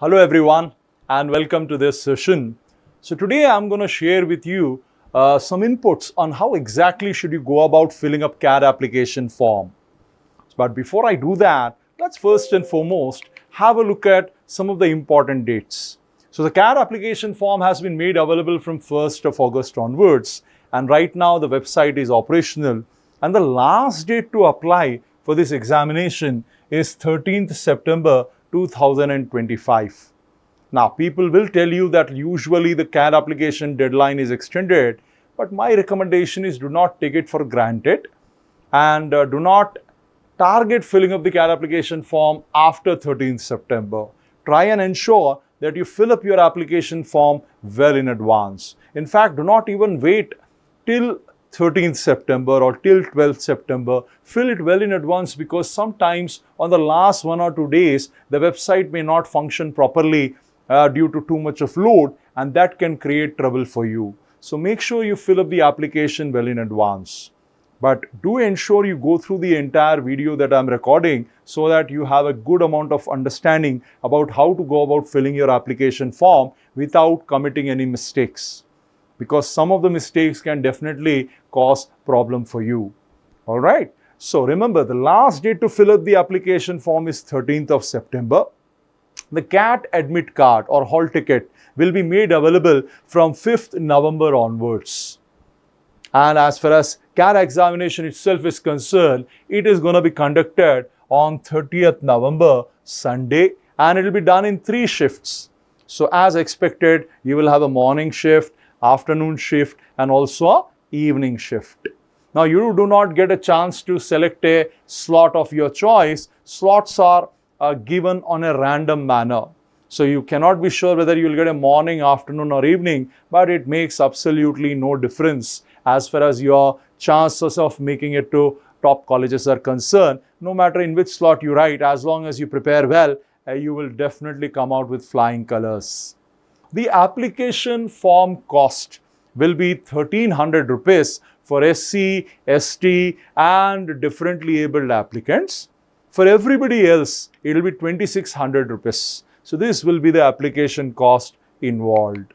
Hello everyone and welcome to this session. So today I'm going to share with you some inputs on how exactly should you go about filling up CAD application form. But before I do that, let's first and foremost have a look at some of the important dates. So the CAD application form has been made available from 1st of August onwards, and right now the website is operational, and the last date to apply for this examination is 13th September 2025. Now, people will tell you that usually the CAD application deadline is extended, but my recommendation is do not take it for granted and do not target filling up the CAD application form after 13th September. Try and ensure that you fill up your application form well in advance. In fact, do not even wait till 13th September or till 12th September. Fill it well in advance, because sometimes on the last 1 or 2 days, the website may not function properly due to too much of load, and that can create trouble for you. So make sure you fill up the application well in advance. But do ensure you go through the entire video that I'm recording so that you have a good amount of understanding about how to go about filling your application form without committing any mistakes, because some of the mistakes can definitely cause problem for you. All right. So remember, the last date to fill up the application form is 13th of September. The CAT admit card or hall ticket will be made available from 5th November onwards. And as far as CAT examination itself is concerned, it is going to be conducted on 30th November, Sunday, and it will be done in 3 shifts. So as expected, you will have a morning shift, afternoon shift, and also an evening shift. Now, you do not get a chance to select a slot of your choice. Slots are given on a random manner. So you cannot be sure whether you will get a morning, afternoon, or evening, but it makes absolutely no difference as far as your chances of making it to top colleges are concerned. No matter in which slot you write, as long as you prepare well, you will definitely come out with flying colors. The application form cost will be 1300 rupees for SC, ST and differently abled applicants. For everybody else, it will be 2600 rupees. So this will be the application cost involved.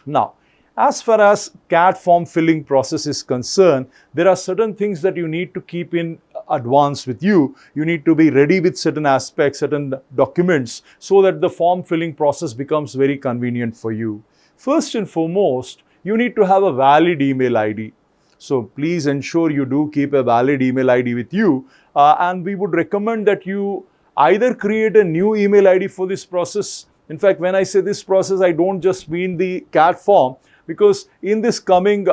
Now, as far as CAD form filling process is concerned, there are certain things that you need to keep in advance with you. You need to be ready with certain aspects, certain documents, so that the form filling process becomes very convenient for you. First and foremost, you need to have a valid email ID. So please ensure you do keep a valid email ID with you. And we would recommend that you either create a new email ID for this process. In fact, when I say this process, I don't just mean the CAD form, because in this coming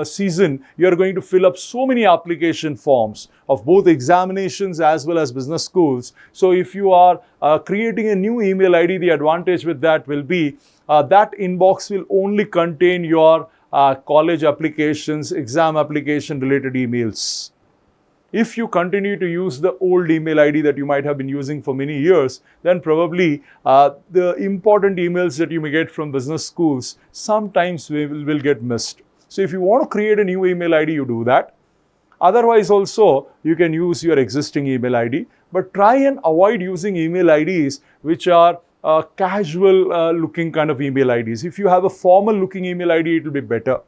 season, you are going to fill up so many application forms of both examinations as well as business schools. So if you are creating a new email ID, the advantage with that will be that inbox will only contain your college applications, exam application related emails. If you continue to use the old email ID that you might have been using for many years, then probably the important emails that you may get from business schools sometimes will get missed. So if you want to create a new email ID, you do that. Otherwise also, you can use your existing email ID, but try and avoid using email IDs which are casual looking kind of email IDs. If you have a formal looking email ID, it will be better.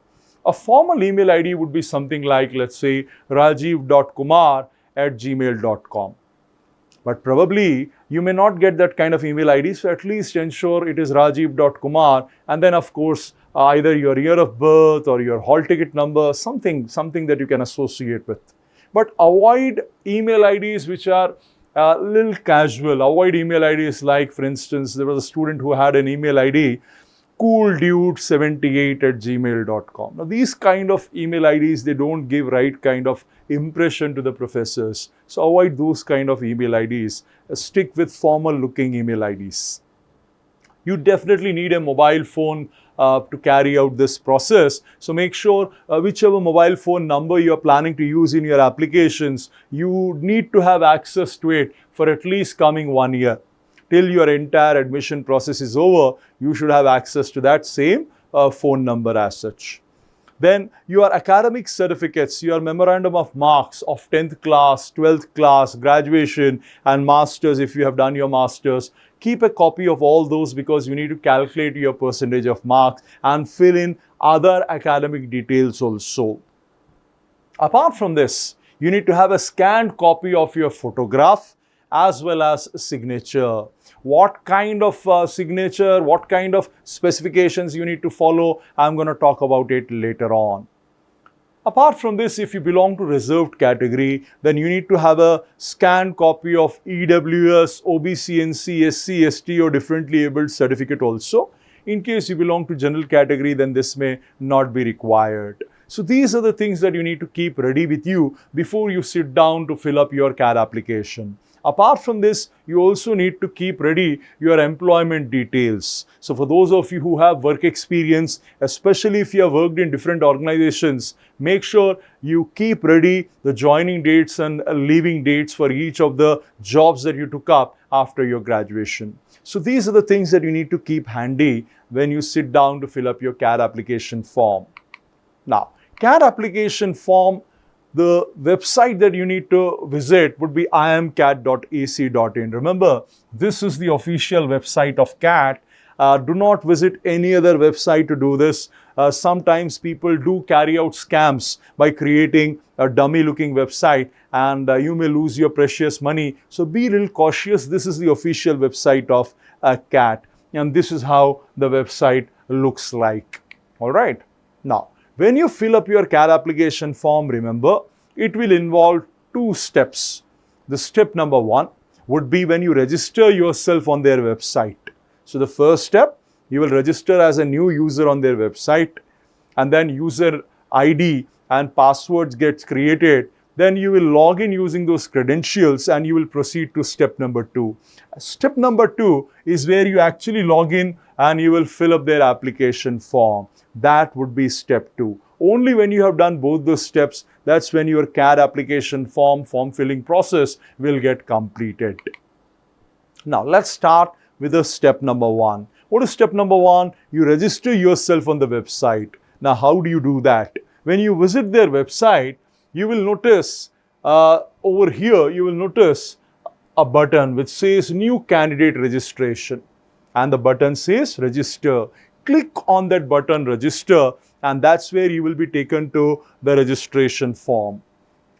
A formal email ID would be something like, let's say, rajiv.kumar@gmail.com. But probably you may not get that kind of email ID, so at least ensure it is rajiv.kumar, and then of course either your year of birth or your hall ticket number, something that you can associate with. But avoid email IDs which are a little casual. Avoid email IDs like, for instance, there was a student who had an email ID cooldude78@gmail.com. Now, these kind of email IDs, they don't give right kind of impression to the professors. So avoid those kind of email IDs. Stick with formal looking email IDs. You definitely need a mobile phone to carry out this process. So make sure whichever mobile phone number you are planning to use in your applications, you need to have access to it for at least coming 1 year. Till your entire admission process is over, you should have access to that same phone number as such. Then your academic certificates, your memorandum of marks of 10th class, 12th class, graduation and masters if you have done your masters. Keep a copy of all those because you need to calculate your percentage of marks and fill in other academic details also. Apart from this, you need to have a scanned copy of your photograph as well as signature. What kind of signature, what kind of specifications you need to follow, I'm going to talk about it later on. Apart from this, if you belong to reserved category, then you need to have a scanned copy of EWS, OBCNC, SC, ST or differently abled certificate also. In case you belong to general category, then this may not be required. So these are the things that you need to keep ready with you before you sit down to fill up your CAT application. Apart from this, you also need to keep ready your employment details. So for those of you who have work experience, especially if you have worked in different organizations, make sure you keep ready the joining dates and leaving dates for each of the jobs that you took up after your graduation. So these are the things that you need to keep handy when you sit down to fill up your CAT application form. Now, CAT application form, the website that you need to visit would be imcat.ac.in. Remember, this is the official website of CAT. Do not visit any other website to do this. Sometimes people do carry out scams by creating a dummy looking website and you may lose your precious money. So be a little cautious. This is the official website of CAT and this is how the website looks like. All right. Now, when you fill up your CAT application form, remember, it will involve two steps. The step number one would be when you register yourself on their website. So the first step, you will register as a new user on their website and then user ID and passwords gets created. Then you will log in using those credentials and you will proceed to step number two. Step number two is where you actually log in and you will fill up their application form. That would be step two. Only when you have done both those steps, that's when your CAT application form filling process will get completed. Now, let's start with the step number one. What is step number one? You register yourself on the website. Now, how do you do that? When you visit their website, you will notice over here, you will notice a button which says new candidate registration and the button says register. Click on that button register and that's where you will be taken to the registration form.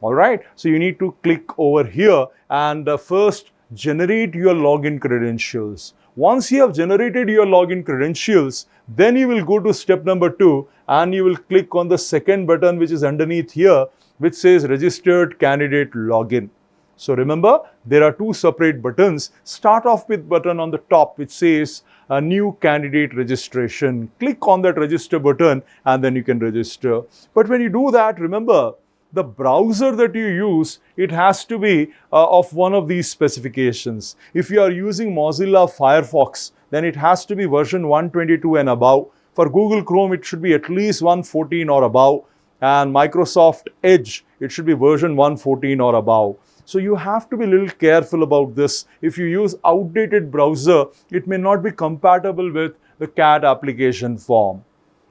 All right. So you need to click over here and first generate your login credentials. Once you have generated your login credentials, then you will go to step number two and you will click on the second button which is underneath here which says registered candidate login. So remember, there are two separate buttons. Start off with button on the top which says a new candidate registration. Click on that register button and then you can register. But when you do that, remember, the browser that you use, it has to be of one of these specifications. If you are using Mozilla Firefox, then it has to be version 122 and above. For Google Chrome, it should be at least 114 or above. And Microsoft Edge, it should be version 114 or above. So you have to be a little careful about this. If you use outdated browser, it may not be compatible with the CAT application form.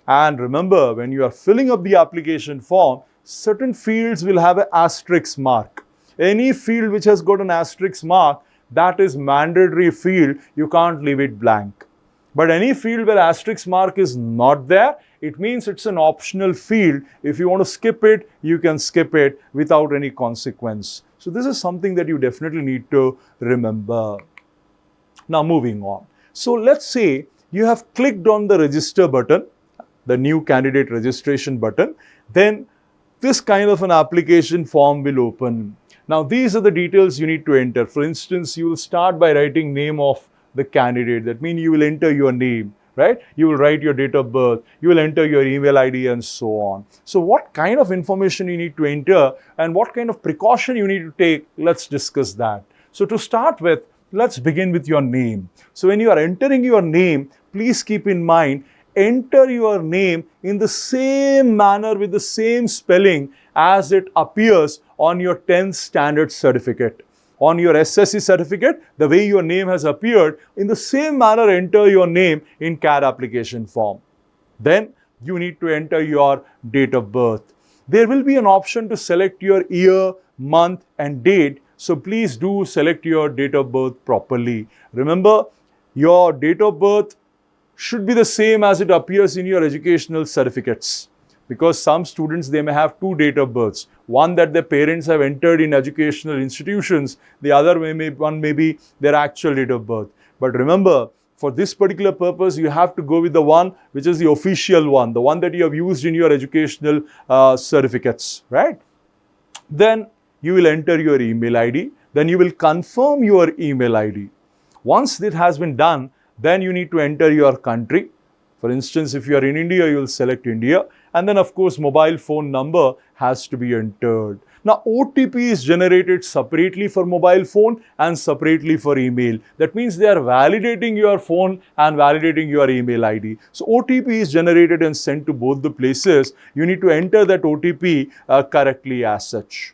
And remember, when you are filling up the application form, certain fields will have an asterisk mark. Any field which has got an asterisk mark, that is mandatory field. You can't leave it blank. But any field where asterisk mark is not there, it means it's an optional field. If you want to skip it, you can skip it without any consequence. So this is something that you definitely need to remember. Now moving on. So let's say you have clicked on the register button, the new candidate registration button, then this kind of an application form will open. Now these are the details you need to enter. For instance, you will start by writing name of the candidate. That means you will enter your name, right? You will write your date of birth, you will enter your email ID and so on. So what kind of information you need to enter and what kind of precaution you need to take, let's discuss that. So to start with, let's begin with your name. So when you are entering your name, please keep in mind, enter your name in the same manner with the same spelling as it appears on your 10th standard certificate. On your SSC certificate, the way your name has appeared, in the same manner enter your name in CAT application form. Then you need to enter your date of birth. There will be an option to select your year, month and date. So please do select your date of birth properly. Remember, your date of birth should be the same as it appears in your educational certificates, because some students, they may have two date of births, one that their parents have entered in educational institutions, the other one may be their actual date of birth. But remember, for this particular purpose, you have to go with the one which is the official one, the one that you have used in your educational certificates, right? Then you will enter your email ID, then you will confirm your email ID. Once this has been done, then you need to enter your country. For instance, if you are in India, you will select India, and then of course mobile phone number has to be entered. Now OTP is generated separately for mobile phone and separately for email. That means they are validating your phone and validating your email ID. So OTP is generated and sent to both the places. You need to enter that OTP correctly as such.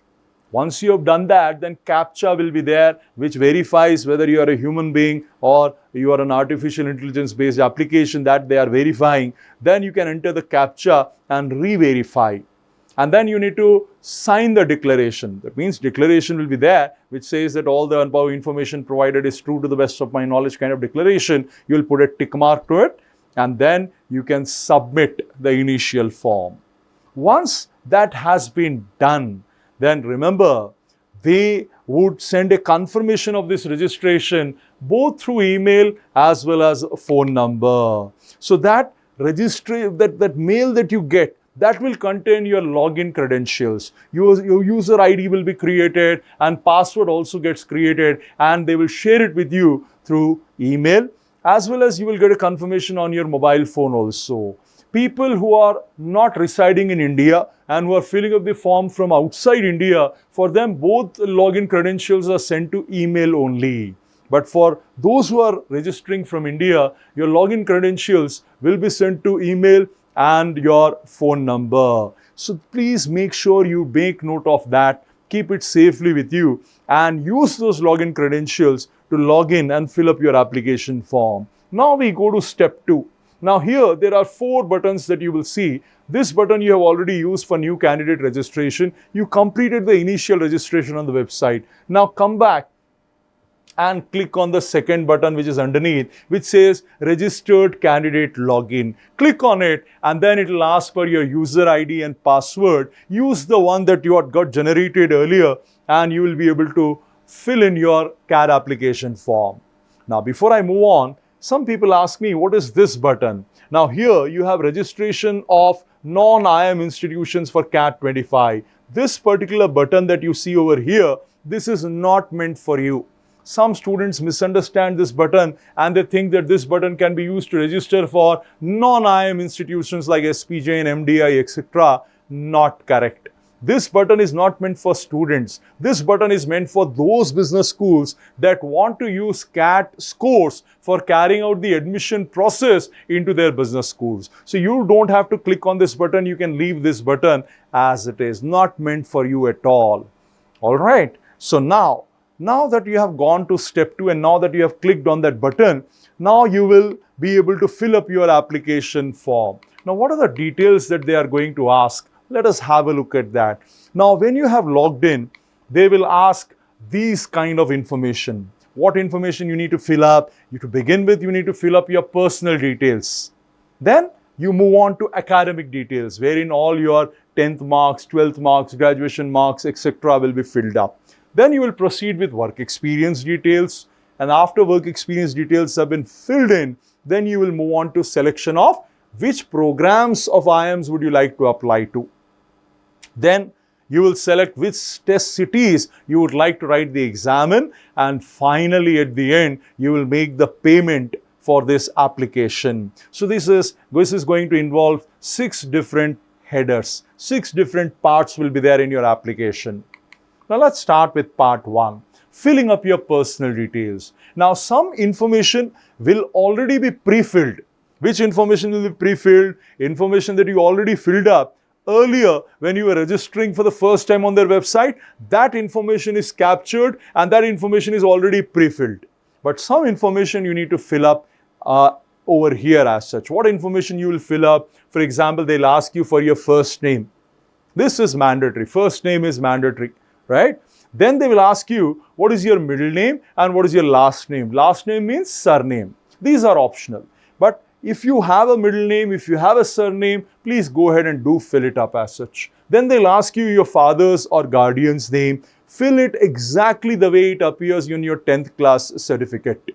Once you have done that, then CAPTCHA will be there, which verifies whether you are a human being or you are an artificial intelligence based application that they are verifying. Then you can enter the CAPTCHA and re-verify. And then you need to sign the declaration. That means declaration will be there, which says that all the above information provided is true to the best of my knowledge kind of declaration. You will put a tick mark to it, and then you can submit the initial form. Once that has been done, then remember, they would send a confirmation of this registration both through email as well as a phone number. So that that mail that you get, that will contain your login credentials. Your user ID will be created and password also gets created, and they will share it with you through email, as well as you will get a confirmation on your mobile phone also. People who are not residing in India and who are filling up the form from outside India, for them both login credentials are sent to email only. But for those who are registering from India, your login credentials will be sent to email and your phone number. So please make sure you make note of that, keep it safely with you, and use those login credentials to log in and fill up your application form. Now we go to step 2. Now here there are 4 buttons that you will see. This button you have already used for new candidate registration. You completed the initial registration on the website. Now come back and click on the second button which is underneath, which says registered candidate login. Click on it, and then it will ask for your user ID and password. Use the one that you had got generated earlier, and you will be able to fill in your CAD application form. Now before I move on, some people ask me, what is this button? Now here you have registration of non-IIM institutions for CAT 25. This particular button that you see over here, this is not meant for you. Some students misunderstand this button and they think that this button can be used to register for non-IIM institutions like SPJ and MDI, etc. Not correct. This button is not meant for students. This button is meant for those business schools that want to use CAT scores for carrying out the admission process into their business schools. So you don't have to click on this button. You can leave this button as it is. Not meant for you at all. All right. So now that you have gone to step 2 and now that you have clicked on that button, now you will be able to fill up your application form. Now what are the details that they are going to ask? Let us have a look at that. Now, when you have logged in, they will ask these kind of information. What information you need to fill up? To begin with, you need to fill up your personal details. Then you move on to academic details, wherein all your 10th marks, 12th marks, graduation marks, etc. will be filled up. Then you will proceed with work experience details. And after work experience details have been filled in, then you will move on to selection of which programs of IIMs would you like to apply to. Then you will select which test cities you would like to write the exam in, and finally at the end you will make the payment for this application. So this is going to involve 6 different headers. 6 different parts will be there in your application. Now let's start with part 1, filling up your personal details. Now some information will already be pre-filled. Which information will be pre-filled? Information that you already filled up earlier when you were registering for the first time on their website. That information is captured and that information is already pre-filled. But some information you need to fill up over here as such. What information you will fill up? For example, they'll ask you for your first name. This is mandatory. First name is mandatory, right? Then they will ask you what is your middle name and what is your last name. Last name means surname. These are optional. But if you have a middle name, if you have a surname, please go ahead and do fill it up as such. Then they'll ask you your father's or guardian's name. Fill it exactly the way it appears in your 10th class certificate.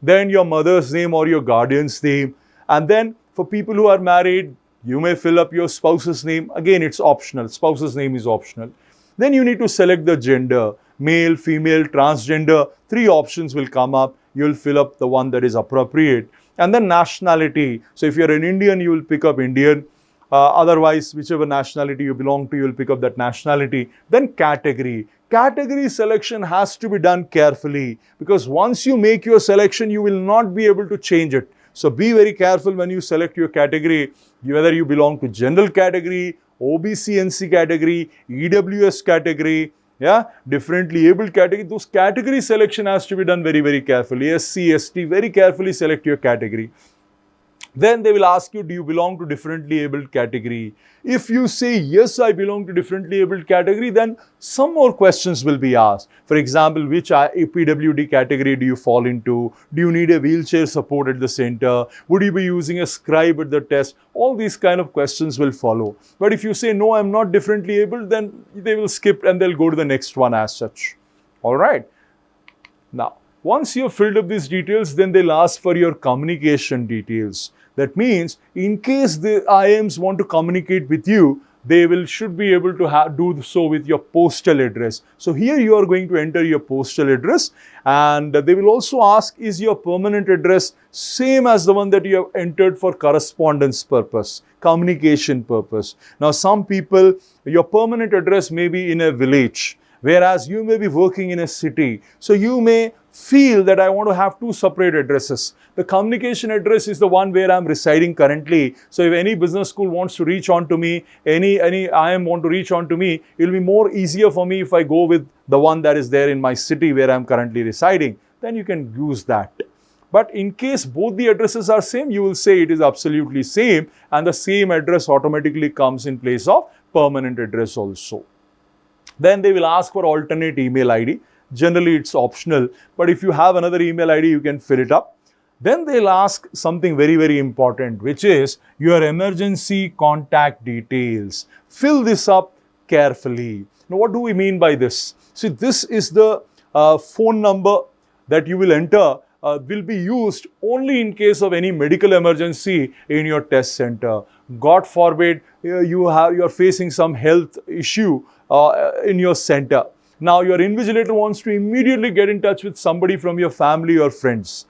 Then your mother's name or your guardian's name. And then for people who are married, you may fill up your spouse's name. Again, it's optional. Spouse's name is optional. Then you need to select the gender, male, female, transgender. 3 options will come up. You'll fill up the one that is appropriate. And then nationality. So if you're an Indian, you will pick up Indian. Otherwise, whichever nationality you belong to, you will pick up that nationality. Then category. Category selection has to be done carefully, because once you make your selection, you will not be able to change it. So be very careful when you select your category, whether you belong to general category, OBC NC category, EWS category, yeah, differently abled category. Those category selection has to be done very, very carefully. SC, ST, very carefully select your category. Then they will ask you, do you belong to differently abled category? If you say, yes, I belong to differently abled category, then some more questions will be asked. For example, which PWD category do you fall into? Do you need a wheelchair support at the center? Would you be using a scribe at the test? All these kind of questions will follow. But if you say, no, I'm not differently abled, then they will skip and they'll go to the next one as such. All right. Now, once you have filled up these details, then they'll ask for your communication details. That means, in case the IIMs want to communicate with you, they should be able to do so with your postal address. So here you are going to enter your postal address, and they will also ask, is your permanent address same as the one that you have entered for correspondence purpose, communication purpose. Now some people, your permanent address may be in a village, whereas you may be working in a city. So you may feel that I want to have 2 separate addresses. The communication address is the one where I'm residing currently. So if any business school wants to reach on to me, any IIM want to reach on to me, it will be more easier for me if I go with the one that is there in my city where I'm currently residing. Then you can use that. But in case both the addresses are same, you will say it is absolutely same, and the same address automatically comes in place of permanent address also. Then they will ask for alternate email ID. Generally, it's optional, but if you have another email ID, you can fill it up. Then they'll ask something very, very important, which is your emergency contact details. Fill this up carefully. Now, what do we mean by this? See, this is the phone number that you will enter, will be used only in case of any medical emergency in your test center. God forbid, you are facing some health issue in your center. Now, your invigilator wants to immediately get in touch with somebody from your family or friends.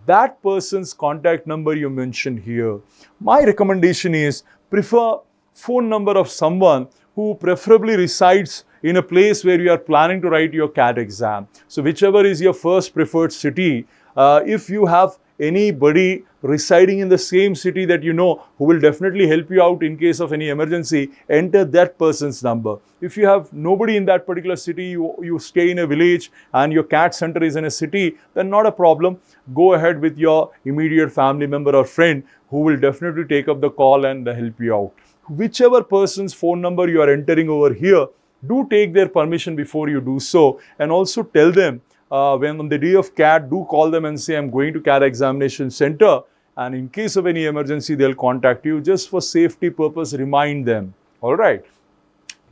That person's contact number you mentioned here. My recommendation is prefer phone number of someone who preferably resides in a place where you are planning to write your CAT exam. So, whichever is your first preferred city, if you have anybody residing in the same city that you know who will definitely help you out in case of any emergency, enter that person's number. If you have nobody in that particular city, you stay in a village and your CAT center is in a city, then not a problem. Go ahead with your immediate family member or friend who will definitely take up the call and help you out. Whichever person's phone number you are entering over here, do take their permission before you do so, and also tell them when on the day of CAT, do call them and say, I'm going to CAT examination center, and in case of any emergency, they'll contact you. Just for safety purpose, remind them. All right.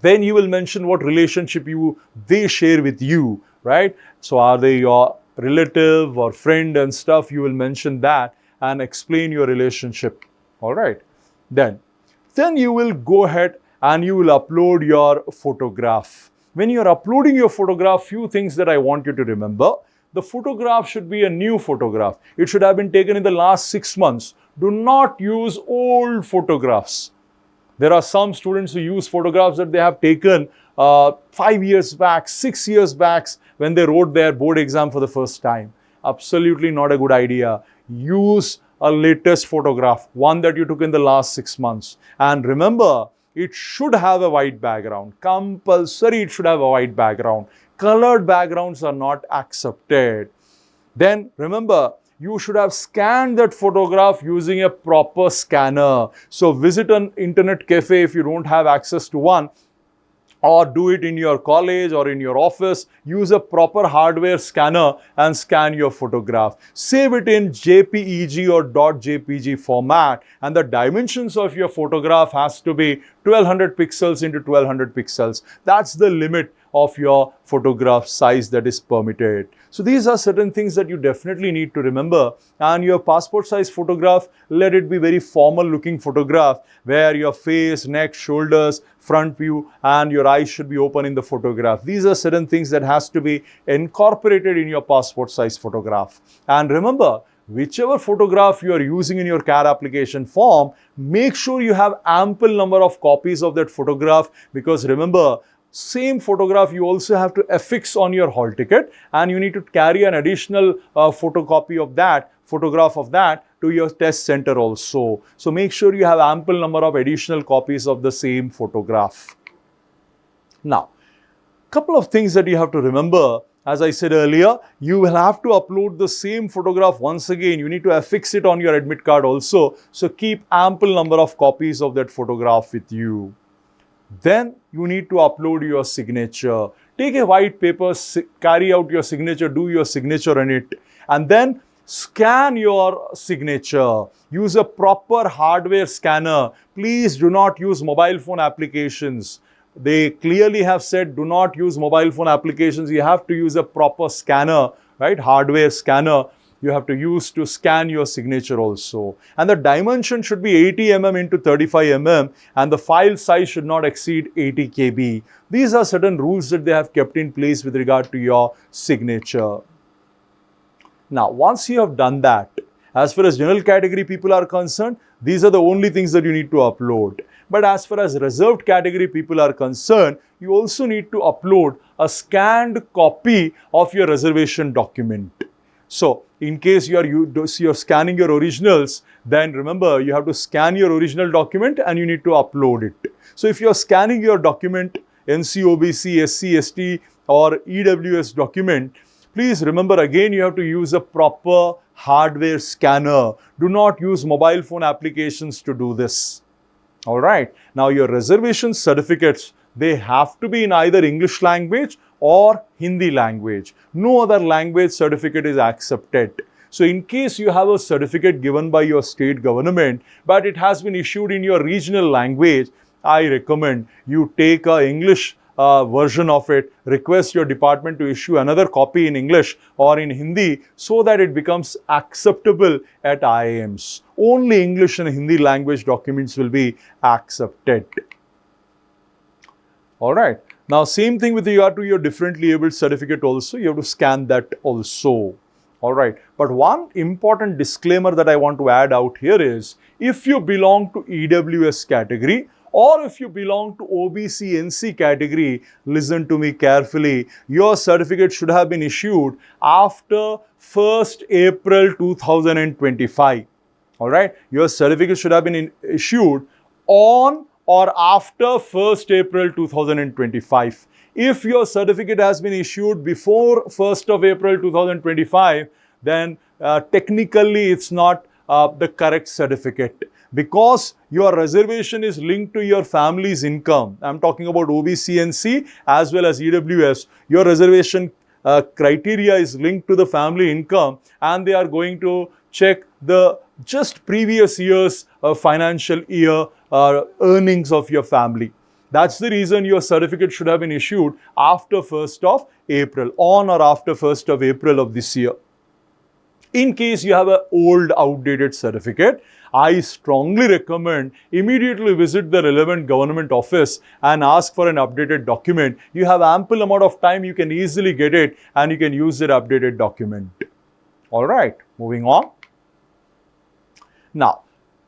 Then you will mention what relationship they share with you, right? So are they your relative or friend and stuff? You will mention that and explain your relationship. All right. Then you will go ahead and you will upload your photograph. When you are uploading your photograph, few things that I want you to remember. The photograph should be a new photograph. It should have been taken in the last 6 months. Do not use old photographs. There are some students who use photographs that they have taken 5 years back, 6 years back when they wrote their board exam for the first time. Absolutely not a good idea. Use a latest photograph, one that you took in the last 6 months. And remember, it should have a white background. Compulsory, it should have a white background. Colored backgrounds are not accepted. Then remember, you should have scanned that photograph using a proper scanner. So visit an internet cafe if you don't have access to one, or do it in your college or in your office. Use a proper hardware scanner and scan your photograph. Save it in JPEG or .jpg format, and the dimensions of your photograph has to be 1200 pixels into 1200 pixels. That's the limit of your photograph size that is permitted. So these are certain things that you definitely need to remember. And your passport size photograph, let it be very formal looking photograph where your face, neck, shoulders, front view and your eyes should be open in the photograph. These are certain things that has to be incorporated in your passport size photograph. And remember, whichever photograph you are using in your CAD application form, make sure you have ample number of copies of that photograph, because remember, same photograph you also have to affix on your hall ticket, and you need to carry an additional photocopy of that, photograph of that to your test center also. So make sure you have ample number of additional copies of the same photograph. Now, couple of things that you have to remember. As I said earlier, you will have to upload the same photograph once again. You need to affix it on your admit card also. So keep ample number of copies of that photograph with you. Then you need to upload your signature. Take a white paper, carry out your signature, do your signature on it, and then scan your signature. Use a proper hardware scanner. Please do not use mobile phone applications. They clearly have said do not use mobile phone applications. You have to use a proper scanner, right? Hardware scanner you have to use to scan your signature also. And the dimension should be 80 mm into 35 mm, and the file size should not exceed 80 KB. These are certain rules that they have kept in place with regard to your signature. Now, once you have done that, as far as general category people are concerned, these are the only things that you need to upload. But as far as reserved category people are concerned, you also need to upload a scanned copy of your reservation document. So, in case you're scanning your originals, then remember you have to scan your original document and you need to upload it. So, if you're scanning your document, NC, OBC, SC, ST or EWS document, please remember again you have to use a proper hardware scanner. Do not use mobile phone applications to do this. Alright, now your reservation certificates, they have to be in either English language or Hindi language. No other language certificate is accepted. So in case you have a certificate given by your state government, but it has been issued in your regional language, I recommend you take an English version of it, request your department to issue another copy in English or in Hindi so that it becomes acceptable at IIMs. Only English and Hindi language documents will be accepted. Alright. Now, same thing with regard to your differently abled certificate also, you have to scan that also. Alright. But one important disclaimer that I want to add out here is, if you belong to EWS category or if you belong to OBC NC category, listen to me carefully, your certificate should have been issued after 1st April 2025. Alright. Your certificate should have been issued on or after 1st April 2025. If your certificate has been issued before 1st of April 2025, then technically it's not the correct certificate, because your reservation is linked to your family's income. I'm talking about OBC NC as well as EWS. Your reservation criteria is linked to the family income, and they are going to check the just previous year's financial year earnings of your family. That's the reason your certificate should have been issued after 1st of April, on or after 1st of April of this year. In case you have an old outdated certificate, I strongly recommend immediately visit the relevant government office and ask for an updated document. You have ample amount of time, you can easily get it and you can use that updated document. Alright, moving on. Now,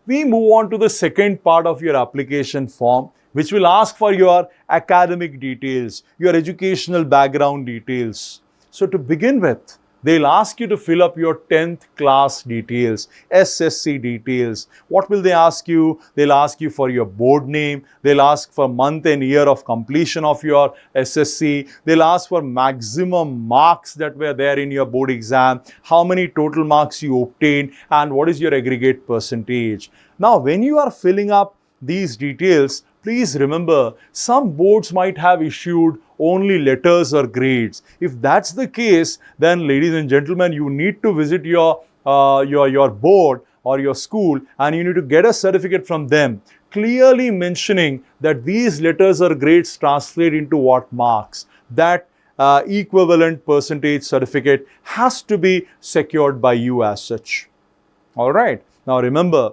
we move on to the second part of your application form, which will ask for your academic details, your educational background details. So to begin with, They'll ask you to fill up your 10th class details, SSC details. What will they ask you? They'll ask you for your board name. They'll ask for month and year of completion of your SSC. They'll ask for maximum marks that were there in your board exam, how many total marks you obtained, and what is your aggregate percentage. Now, when you are filling up these details, please remember, some boards might have issued only letters or grades. If that's the case, then ladies and gentlemen, you need to visit your board or your school, and you need to get a certificate from them clearly mentioning that these letters or grades translate into what marks. That equivalent percentage certificate has to be secured by you as such. All right. Now remember,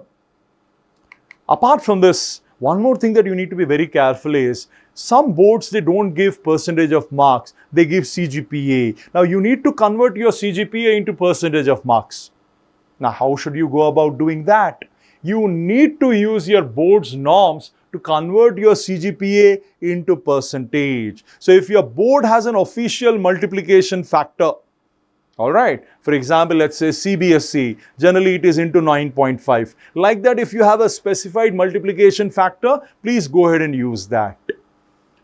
apart from this, one more thing that you need to be very careful is, some boards, they don't give percentage of marks, they give CGPA. Now you need to convert your CGPA into percentage of marks. Now how should you go about doing that? You need to use your board's norms to convert your CGPA into percentage. So if your board has an official multiplication factor, all right, for example, let's say CBSE, generally it is into 9.5. Like that, if you have a specified multiplication factor, please go ahead and use that.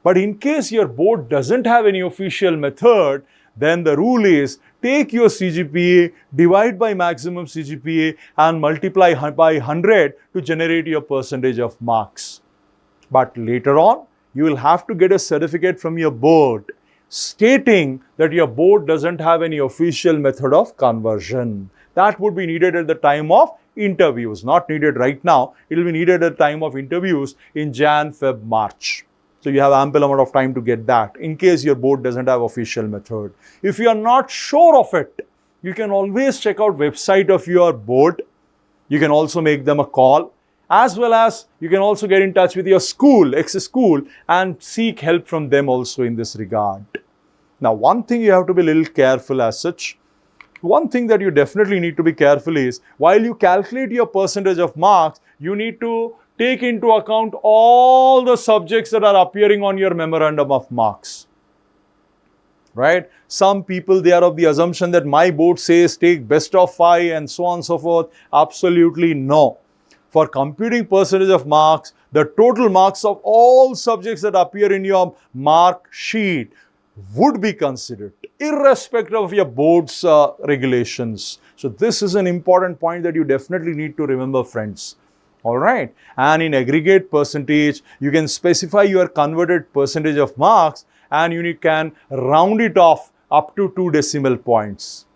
But in case your board doesn't have any official method, then the rule is, take your CGPA, divide by maximum CGPA and multiply by 100 to generate your percentage of marks. But later on, you will have to get a certificate from your board stating that your board doesn't have any official method of conversion. That would be needed at the time of interviews, not needed right now. It will be needed at the time of interviews in Jan, Feb, March. So you have ample amount of time to get that in case your board doesn't have official method. If you are not sure of it, you can always check out website of your board. You can also make them a call, as well as you can also get in touch with your school, ex-school, and seek help from them also in this regard. Now, one thing you have to be a little careful as such. One thing that you definitely need to be careful is, while you calculate your percentage of marks, you need to take into account all the subjects that are appearing on your memorandum of marks. Right? Some people, they are of the assumption that my board says take best of 5 and so on and so forth. Absolutely no. For computing percentage of marks, the total marks of all subjects that appear in your mark sheet would be considered, irrespective of your board's regulations. So this is an important point that you definitely need to remember, friends. All right. And in aggregate percentage, you can specify your converted percentage of marks, and you can round it off up to 2 decimal points.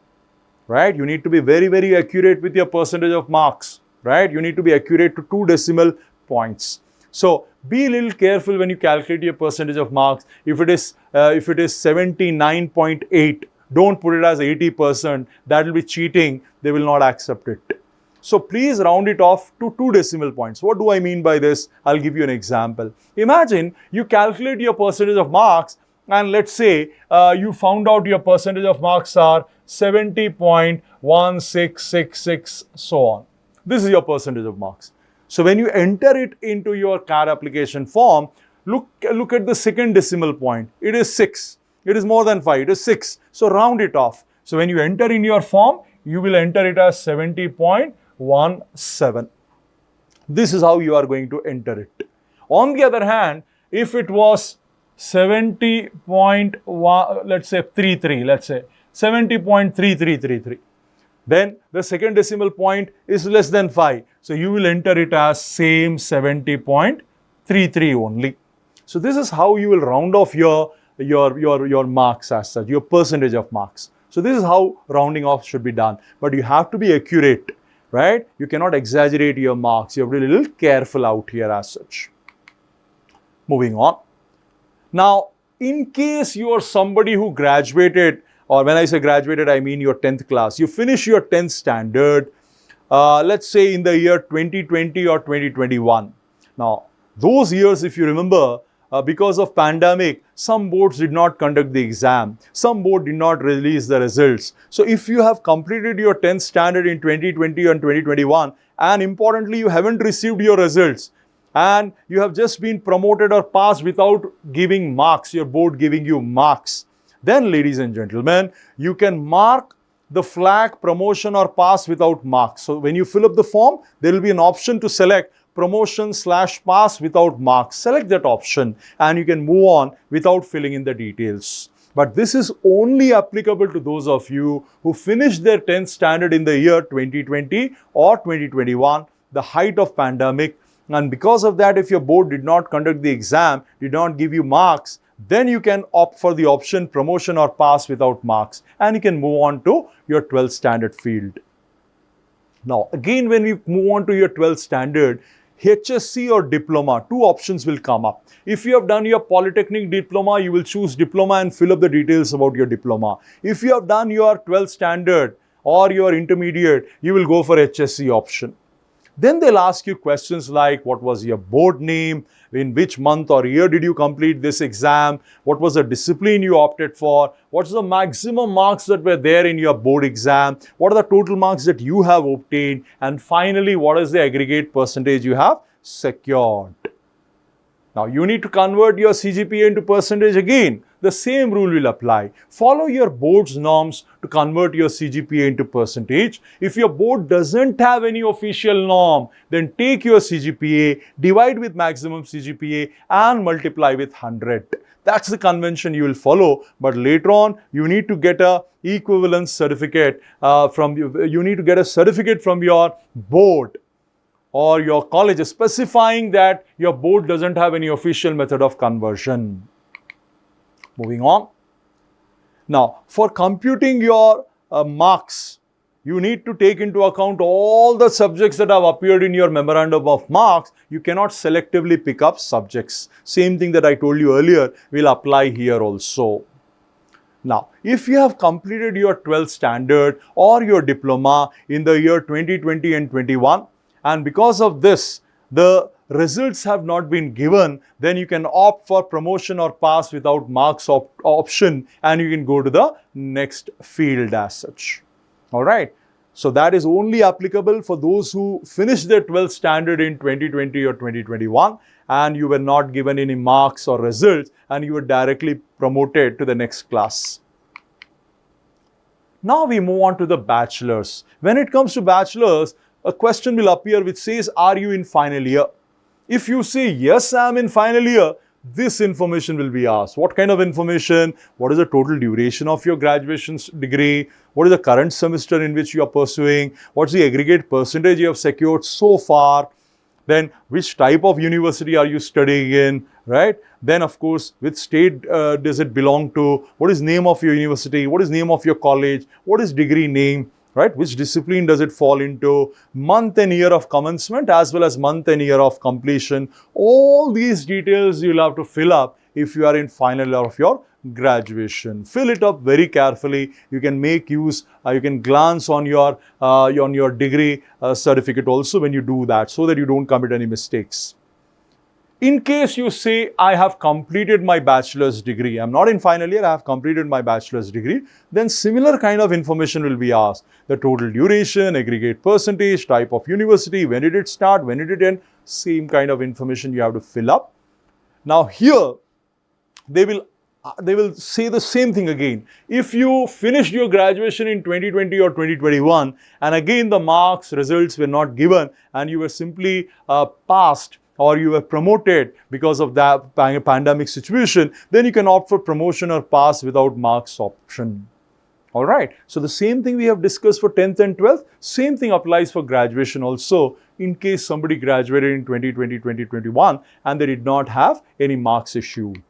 Right? You need to be very, very accurate with your percentage of marks. Right? You need to be accurate to 2 decimal points. So be a little careful when you calculate your percentage of marks. If it is 79.8, don't put it as 80%. That will be cheating. They will not accept it. So please round it off to 2 decimal points. What do I mean by this? I'll give you an example. Imagine you calculate your percentage of marks, and let's say you found out your percentage of marks are 70.1666, so on. This is your percentage of marks. So when you enter it into your CAD application form, look at the second decimal point. It is 6. It is more than 5. It is 6. So round it off. So when you enter in your form, you will enter it as 70.17. This is how you are going to enter it. On the other hand, if it was 70.1, let's say 33, let's say 70.3333. Then the second decimal point is less than 5. So you will enter it as same 70.33 only. So this is how you will round off your marks as such, your percentage of marks. So this is how rounding off should be done. But you have to be accurate, right? You cannot exaggerate your marks. You have to be a little careful out here as such. Moving on. Now, in case you are somebody who graduated, or when I say graduated, I mean your 10th class. You finish your 10th standard, let's say in the year 2020 or 2021. Now, those years, if you remember, because of pandemic, some boards did not conduct the exam. Some board did not release the results. So if you have completed your 10th standard in 2020 and 2021, and importantly, you haven't received your results, and you have just been promoted or passed without giving marks, your board giving you marks, then ladies and gentlemen, you can mark the flag promotion or pass without marks. So when you fill up the form, there will be an option to select promotion/pass without marks. Select that option and you can move on without filling in the details. But this is only applicable to those of you who finished their 10th standard in the year 2020 or 2021, the height of pandemic. And because of that, if your board did not conduct the exam, did not give you marks, then you can opt for the option promotion or pass without marks and you can move on to your 12th standard field. Now, again, when we move on to your 12th standard, HSC or diploma, two options will come up. If you have done your polytechnic diploma, you will choose diploma and fill up the details about your diploma. If you have done your 12th standard or your intermediate, you will go for HSC option. Then they'll ask you questions like, what was your board name? In which month or year did you complete this exam? What was the discipline you opted for? What's the maximum marks that were there in your board exam? What are the total marks that you have obtained? And finally, what is the aggregate percentage you have secured? Now, you need to convert your CGPA into percentage again. The same rule will apply. Follow your board's norms to convert your CGPA into percentage. If your board doesn't have any official norm, then take your CGPA, divide with maximum CGPA and multiply with 100. That's the convention you will follow. But later on, you need to get a equivalence certificate you need to get a certificate from your board or your college specifying that your board doesn't have any official method of conversion. Moving on. Now, for computing your marks, you need to take into account all the subjects that have appeared in your memorandum of marks. You cannot selectively pick up subjects. Same thing that I told you earlier will apply here also. Now, if you have completed your 12th standard or your diploma in the year 2020 and 21, and because of this, the results have not been given, then you can opt for promotion or pass without marks option and you can go to the next field as such. Alright, so that is only applicable for those who finished their 12th standard in 2020 or 2021 and you were not given any marks or results and you were directly promoted to the next class. Now we move on to the bachelors. When it comes to bachelors, a question will appear which says, are you in final year? If you say, yes, I am in final year, this information will be asked. What kind of information? What is the total duration of your graduation degree? What is the current semester in which you are pursuing? What's the aggregate percentage you have secured so far? Then which type of university are you studying in, right? Then of course, which state does it belong to? What is name of your university? What is name of your college? What is degree name? Right? Which discipline does it fall into? Month and year of commencement as well as month and year of completion. All these details you'll have to fill up if you are in final year of your graduation. Fill it up very carefully. You can make use, you can glance on your degree certificate also when you do that so that you don't commit any mistakes. In case you say, I have completed my bachelor's degree, I'm not in final year, I have completed my bachelor's degree, then similar kind of information will be asked. The total duration, aggregate percentage, type of university, when did it start, when did it end, same kind of information you have to fill up. Now here, they will say the same thing again. If you finished your graduation in 2020 or 2021, and again the marks, results were not given, and you were simply passed, or you were promoted because of that pandemic situation, then you can opt for promotion or pass without marks option. Alright, so the same thing we have discussed for 10th and 12th, same thing applies for graduation also in case somebody graduated in 2020, 2021 and they did not have any marks issued.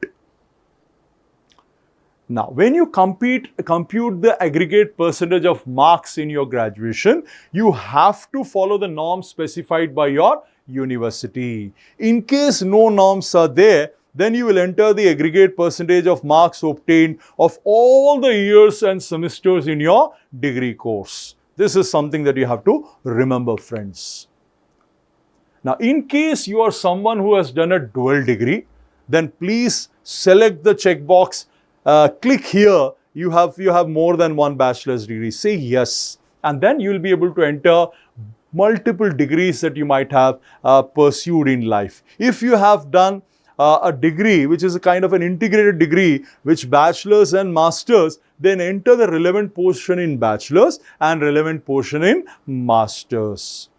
Now, when you compute the aggregate percentage of marks in your graduation, you have to follow the norms specified by your university. In case no norms are there, then you will enter the aggregate percentage of marks obtained of all the years and semesters in your degree course. This is something that you have to remember, friends. Now, in case you are someone who has done a dual degree, then please select the checkbox. Click here, you have more than one bachelor's degree. Say yes, and then you will be able to enter multiple degrees that you might have pursued in life. If you have done a degree which is a kind of an integrated degree, which bachelor's and master's, then enter the relevant portion in bachelor's and relevant portion in master's.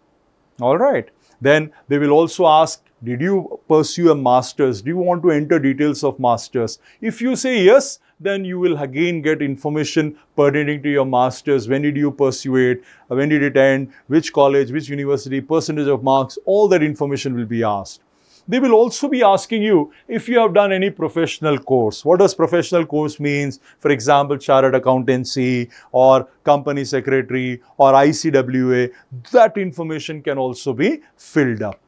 Alright. Then they will also ask, did you pursue a master's? Do you want to enter details of master's? If you say yes, then you will again get information pertaining to your master's. When did you pursue it? When did it end? Which college? Which university? Percentage of marks? All that information will be asked. They will also be asking you if you have done any professional course. What does professional course means? For example, chartered accountancy or company secretary or ICWA. That information can also be filled up.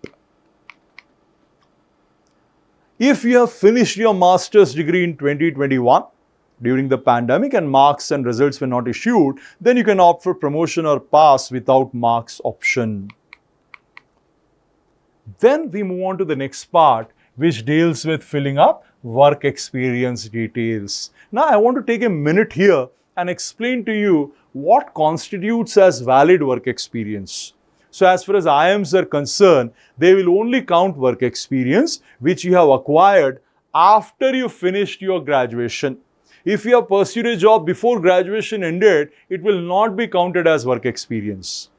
If you have finished your master's degree in 2021 during the pandemic and marks and results were not issued, then you can opt for promotion or pass without marks option. Then we move on to the next part, which deals with filling up work experience details. Now I want to take a minute here and explain to you what constitutes as valid work experience. So as far as IIMs are concerned, they will only count work experience which you have acquired after you finished your graduation. If you have pursued a job before graduation ended, it will not be counted as work experience.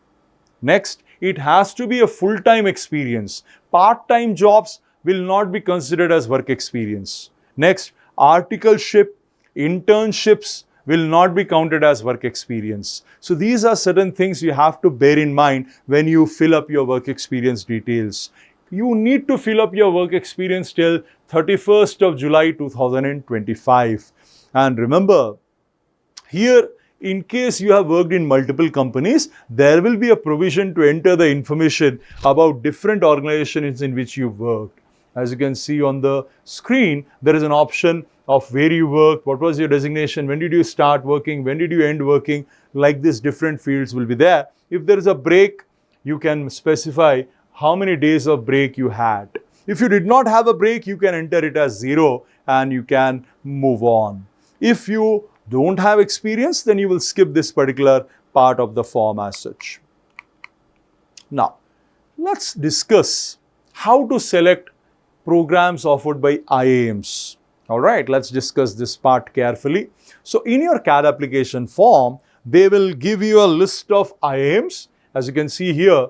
Next, it has to be a full-time experience. Part-time jobs will not be considered as work experience. Next, articleship, internships will not be counted as work experience. So these are certain things you have to bear in mind when you fill up your work experience details. You need to fill up your work experience till 31st of July 2025. And remember, here, in case you have worked in multiple companies, there will be a provision to enter the information about different organizations in which you worked. As you can see on the screen, there is an option of where you worked, what was your designation, when did you start working, when did you end working. Like this, different fields will be there. If there is a break, you can specify how many days of break you had. If you did not have a break, you can enter it as 0 and you can move on. If you don't have experience, then you will skip this particular part of the form as such. Now, let's discuss how to select programs offered by IIMs. Alright, let's discuss this part carefully. So, in your CAD application form, they will give you a list of IIMs. As you can see here,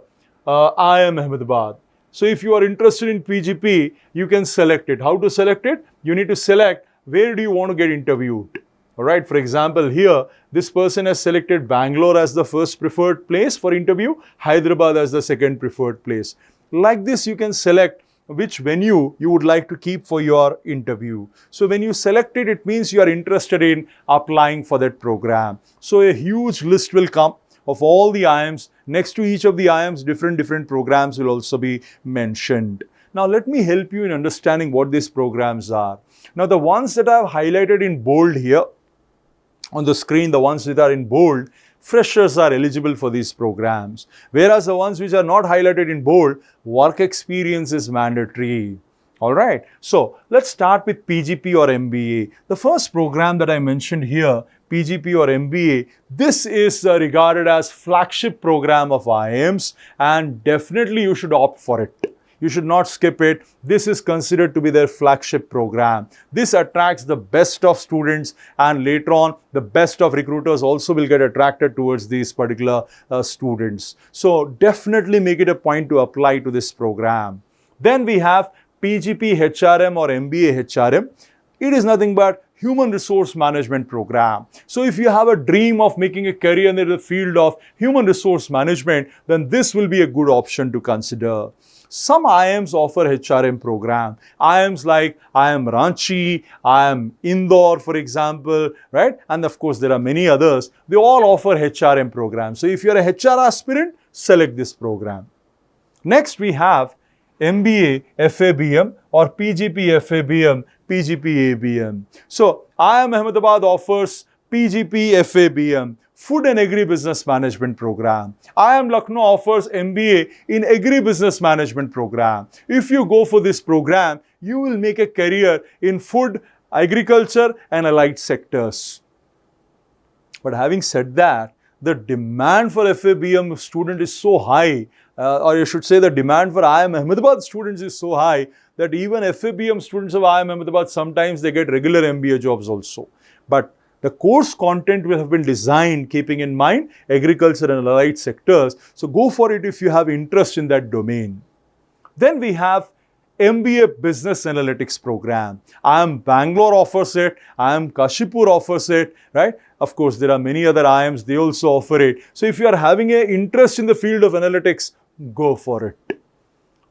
IIM Ahmedabad. So, if you are interested in PGP, you can select it. How to select it? You need to select where do you want to get interviewed. Alright, for example, here, this person has selected Bangalore as the first preferred place for interview, Hyderabad as the second preferred place. Like this, you can select which venue you would like to keep for your interview. So when you select it, it means you are interested in applying for that program. So a huge list will come of all the IIMs. Next to each of the IIMs, different programs will also be mentioned. Now let me help you in understanding what these programs are. Now the ones that I have highlighted in bold here on the screen, the ones that are in bold, freshers are eligible for these programs. Whereas the ones which are not highlighted in bold, work experience is mandatory. Alright, so let's start with PGP or MBA. The first program that I mentioned here, PGP or MBA, this is regarded as flagship program of IIMs and definitely you should opt for it. You should not skip it. This is considered to be their flagship program. This attracts the best of students and later on the best of recruiters also will get attracted towards these particular students. So definitely make it a point to apply to this program. Then we have PGP HRM or MBA HRM. It is nothing but human resource management program. So if you have a dream of making a career in the field of human resource management, then this will be a good option to consider. Some IIMs offer HRM program. IIMs like IIM Ranchi, IIM Indore, for example, right? And of course, there are many others. They all offer HRM programs. So if you're a HR aspirant, select this program. Next, we have MBA FABM or PGP FABM, PGP ABM. So IIM Ahmedabad offers PGP FABM, Food and Agribusiness Management Program. IIM Lucknow offers MBA in Agribusiness Management Program. If you go for this program, you will make a career in food, agriculture and allied sectors. But having said that, the demand for FABM student is so high, or you should say the demand for IIM Ahmedabad students is so high that even FABM students of IIM Ahmedabad, sometimes they get regular MBA jobs also. But the course content will have been designed keeping in mind agriculture and allied sectors. So go for it if you have interest in that domain. Then we have MBA Business Analytics program. IIM Bangalore offers it, IIM Kashipur offers it, right? Of course, there are many other IIMs, they also offer it. So if you are having an interest in the field of analytics, go for it.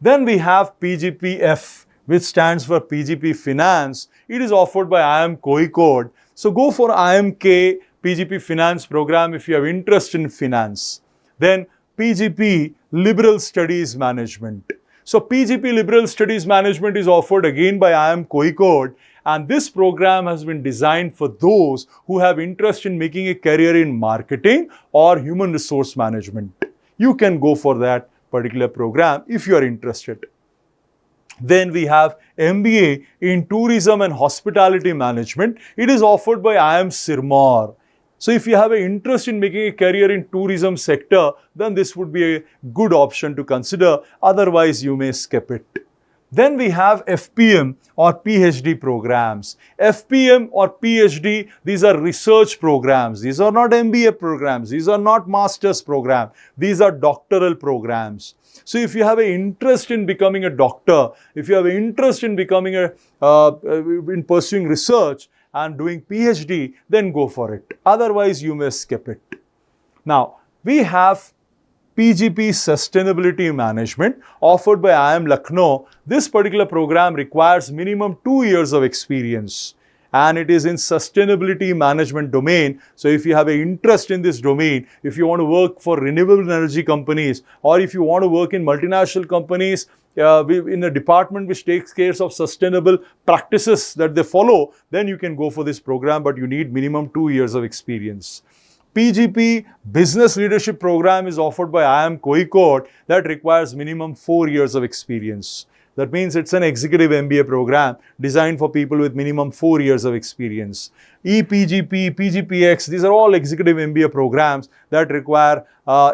Then we have PGPF, which stands for PGP Finance. It is offered by IIM Kozhikode. So go for IIMK PGP Finance program if you have interest in finance. Then PGP Liberal Studies Management. So PGP Liberal Studies Management is offered again by IIM Kozhikode, and this program has been designed for those who have interest in making a career in marketing or human resource management. You can go for that particular program if you are interested. Then we have MBA in Tourism and Hospitality Management. It is offered by IIM Sirmaur. So if you have an interest in making a career in tourism sector, then this would be a good option to consider. Otherwise, you may skip it. Then we have FPM or PhD programs. FPM or PhD, these are research programs. These are not MBA programs. These are not master's programs. These are doctoral programs. So if you have an interest in becoming a doctor, if you have an interest in becoming in pursuing research and doing PhD, then go for it. Otherwise, you may skip it. Now, we have PGP Sustainability Management offered by IIM Lucknow. This particular program requires minimum 2 years of experience, and it is in sustainability management domain. So if you have an interest in this domain, if you want to work for renewable energy companies, or if you want to work in multinational companies in a department which takes care of sustainable practices that they follow, then you can go for this program, but you need minimum 2 years of experience. PGP Business Leadership Program is offered by IIM Kozhikode that requires minimum 4 years of experience. That means it's an executive MBA program designed for people with minimum 4 years of experience. ePGP, PGPX, these are all executive MBA programs that require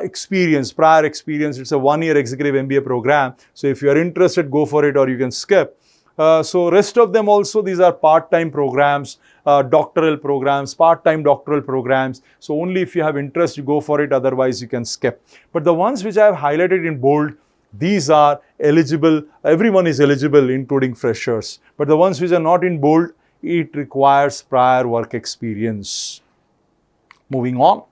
experience, prior experience. It's a 1-year executive MBA program. So if you are interested, go for it, or you can skip. So rest of them also, these are part-time programs, doctoral programs, part-time doctoral programs. So only if you have interest, you go for it. Otherwise, you can skip. But the ones which I have highlighted in bold, these are eligible. Everyone is eligible, including freshers. But the ones which are not in bold, it requires prior work experience. Moving on.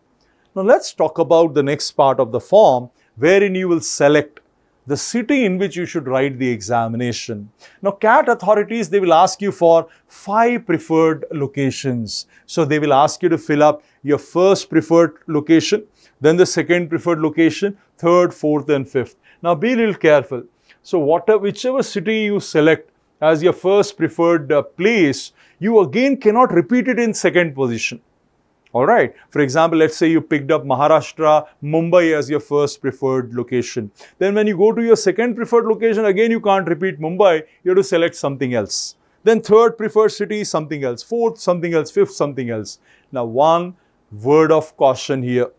Now let's talk about the next part of the form, wherein you will select the city in which you should write the examination. Now, CAT authorities, they will ask you for 5 preferred locations. So they will ask you to fill up your first preferred location, then the second preferred location, third, fourth, and fifth. Now, be a little careful. So whichever city you select as your first preferred place, you again cannot repeat it in second position. All right. For example, let's say you picked up Maharashtra, Mumbai as your first preferred location. Then when you go to your second preferred location, again you can't repeat Mumbai, you have to select something else. Then third preferred city, something else. Fourth, something else. Fifth, something else. Now, one word of caution here.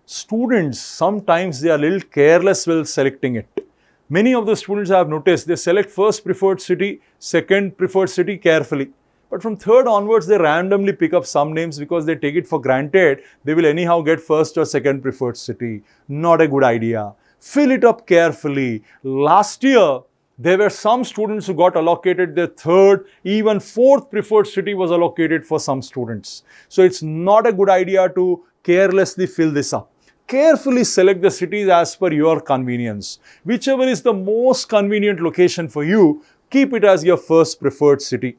Students, sometimes they are a little careless while selecting it. Many of the students I have noticed, they select first preferred city, second preferred city carefully. But from third onwards, they randomly pick up some names because they take it for granted they will anyhow get first or second preferred city. Not a good idea. Fill it up carefully. Last year, there were some students who got allocated their third, even fourth preferred city was allocated for some students. So it's not a good idea to carelessly fill this up. Carefully select the cities as per your convenience. Whichever is the most convenient location for you, keep it as your first preferred city.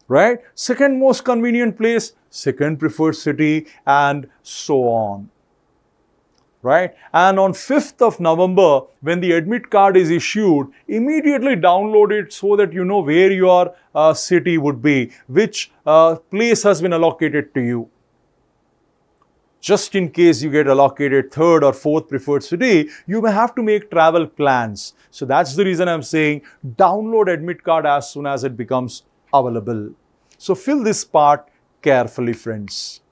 Right? Second most convenient place, second preferred city, and so on. Right? And on 5th of November, when the admit card is issued, immediately download it so that you know where your city would be, which place has been allocated to you. Just in case you get allocated third or fourth preferred city, you may have to make travel plans. So that's the reason I'm saying download admit card as soon as it becomes available. So fill this part carefully, friends.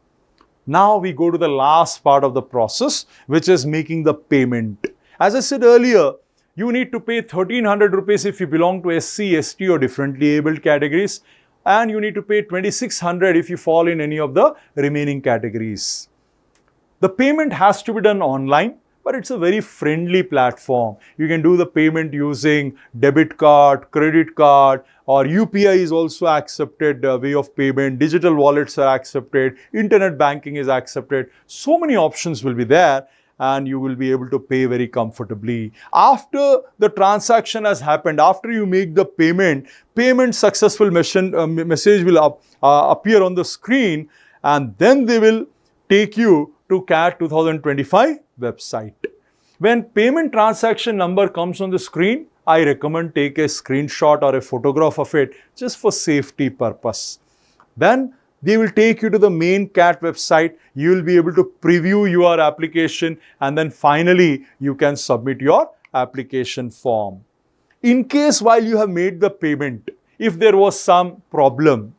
Now we go to the last part of the process, which is making the payment. As I said earlier, you need to pay 1300 rupees if you belong to SC, ST or differently abled categories, and you need to pay 2600 if you fall in any of the remaining categories. The payment has to be done online, but it's a very friendly platform. You can do the payment using debit card, credit card, or UPI is also accepted way of payment. Digital wallets are accepted. Internet banking is accepted. So many options will be there, and you will be able to pay very comfortably. After the transaction has happened, after you make the payment successful message will appear on the screen, and then they will take you to CAT 2025 website. When payment transaction number comes on the screen, I recommend take a screenshot or a photograph of it just for safety purpose. Then they will take you to the main CAT website. You will be able to preview your application, and then finally you can submit your application form. In case while you have made the payment, if there was some problem,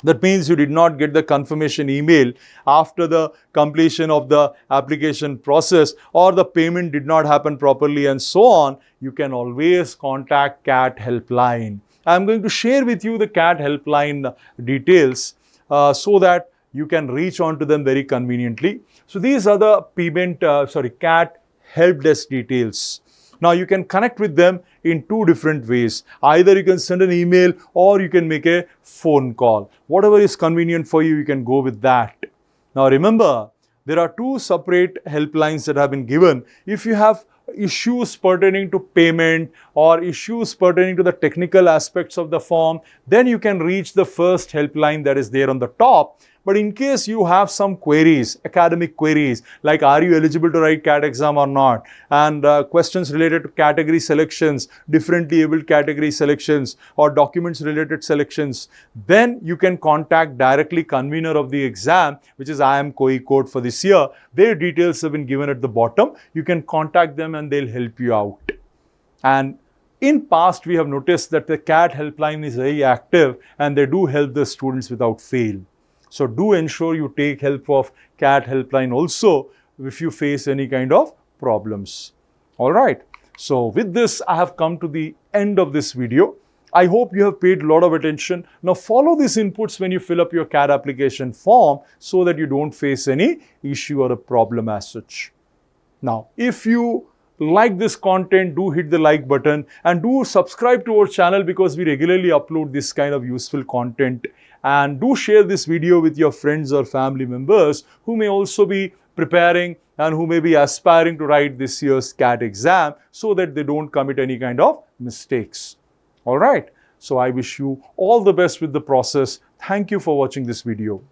that means you did not get the confirmation email after the completion of the application process, or the payment did not happen properly and so on, you can always contact CAT helpline. I am going to share with you the CAT helpline details so that you can reach on to them very conveniently. So these are the CAT help desk details. Now you can connect with them in two different ways. Either you can send an email or you can make a phone call. Whatever is convenient for you, you can go with that. Now remember, there are two separate helplines that have been given. If you have issues pertaining to payment or issues pertaining to the technical aspects of the form, then you can reach the first helpline that is there on the top. But in case you have some queries, academic queries, like are you eligible to write CAT exam or not, and questions related to category selections, differently abled category selections, or documents related selections, then you can contact directly convener of the exam, which is IIM code for this year. Their details have been given at the bottom. You can contact them and they'll help you out. And in past, we have noticed that the CAT helpline is very active and they do help the students without fail. So do ensure you take help of CAT helpline also if you face any kind of problems. All right. So with this, I have come to the end of this video. I hope you have paid a lot of attention. Now follow these inputs when you fill up your CAT application form so that you don't face any issue or a problem as such. Now, if you like this content, do hit the like button and do subscribe to our channel because we regularly upload this kind of useful content. And do share this video with your friends or family members who may also be preparing and who may be aspiring to write this year's CAT exam so that they don't commit any kind of mistakes. All right. So I wish you all the best with the process. Thank you for watching this video.